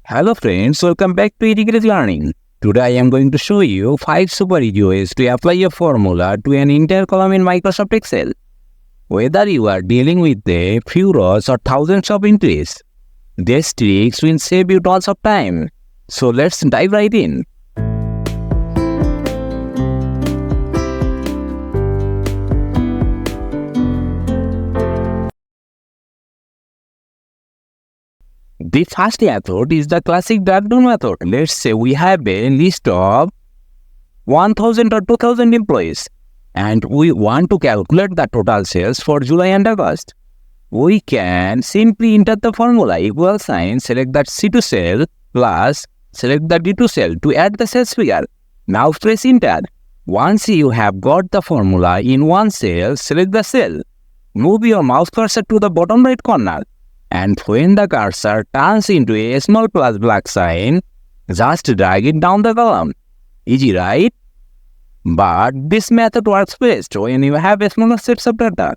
Hello friends, welcome back to Integrated Learning. Today I am going to show you 5 super easy ways to apply a formula to an entire column in Microsoft Excel. Whether you are dealing with a few rows or thousands of entries, these tricks will save you tons of time. So let's dive right in. The first method is the classic drag-down method. Let's say we have a list of 1000 or 2000 employees and we want to calculate the total sales for July and August. We can simply enter the formula equal sign, select that C2 cell plus select the D2 cell to add the sales figure. Now press enter. Once you have got the formula in one cell, select the cell. Move your mouse cursor to the bottom right corner. And when the cursor turns into a small plus black sign, just drag it down the column. Easy, right? But this method works best when you have a smaller sets of data.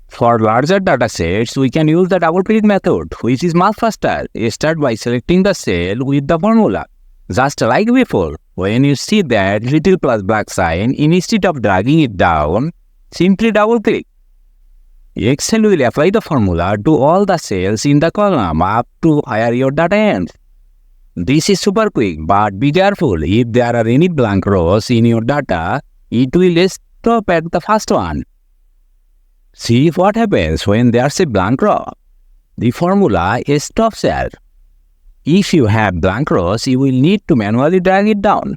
For larger data sets, we can use the double click method, which is much faster. Start by selecting the cell with the formula. Just like before, when you see that little plus black sign, instead of dragging it down, simply double click. Excel will apply the formula to all the cells in the column up to where your data ends. This is super quick, but be careful. If there are any blank rows in your data, it will stop at the first one. See what happens when there's a blank row. The formula stops there. If you have blank rows, you will need to manually drag it down.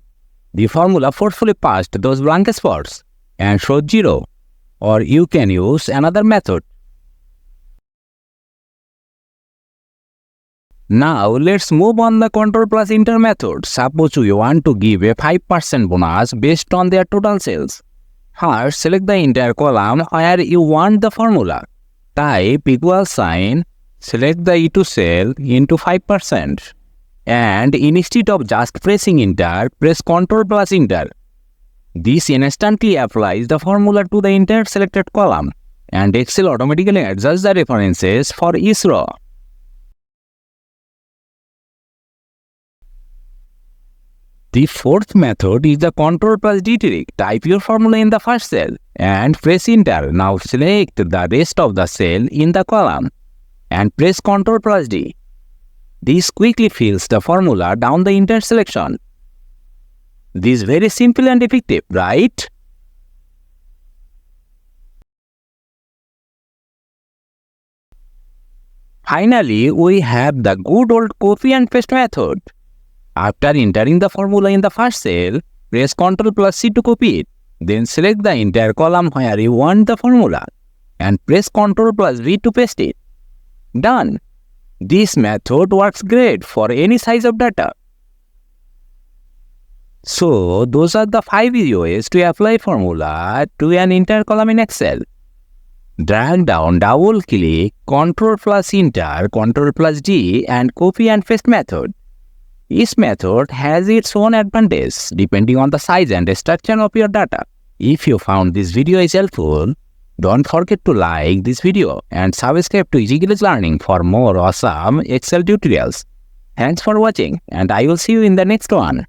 The formula forcefully passed those blank spots and shows 0. Or you can use another method. Now let's move on the Ctrl plus Enter method. Suppose you want to give a 5% bonus based on their total sales. First, select the entire column where you want the formula. Type equal sign, select the E2 cell into 5%. And instead of just pressing Enter, press Ctrl plus Enter. This instantly applies the formula to the entire selected column, and Excel automatically adjusts the references for each row. The fourth method is the Ctrl plus D trick. Type your formula in the first cell and press Enter. Now select the rest of the cell in the column and press Ctrl plus D. This quickly fills the formula down the entire selection. This is very simple and effective, right? Finally, we have the good old copy and paste method. After entering the formula in the first cell, press Ctrl plus C to copy it. Then select the entire column where you want the formula and press Ctrl plus V to paste it. Done. This method works great for any size of data. So, those are the 5 easy ways to apply formula to an entire column in Excel. Drag down, double click, Ctrl plus Enter, Ctrl plus D and copy and paste method. Each method has its own advantage depending on the size and structure of your data. If you found this video is helpful, don't forget to like this video and subscribe to Integrated Learning for more awesome Excel tutorials. Thanks for watching and I will see you in the next one.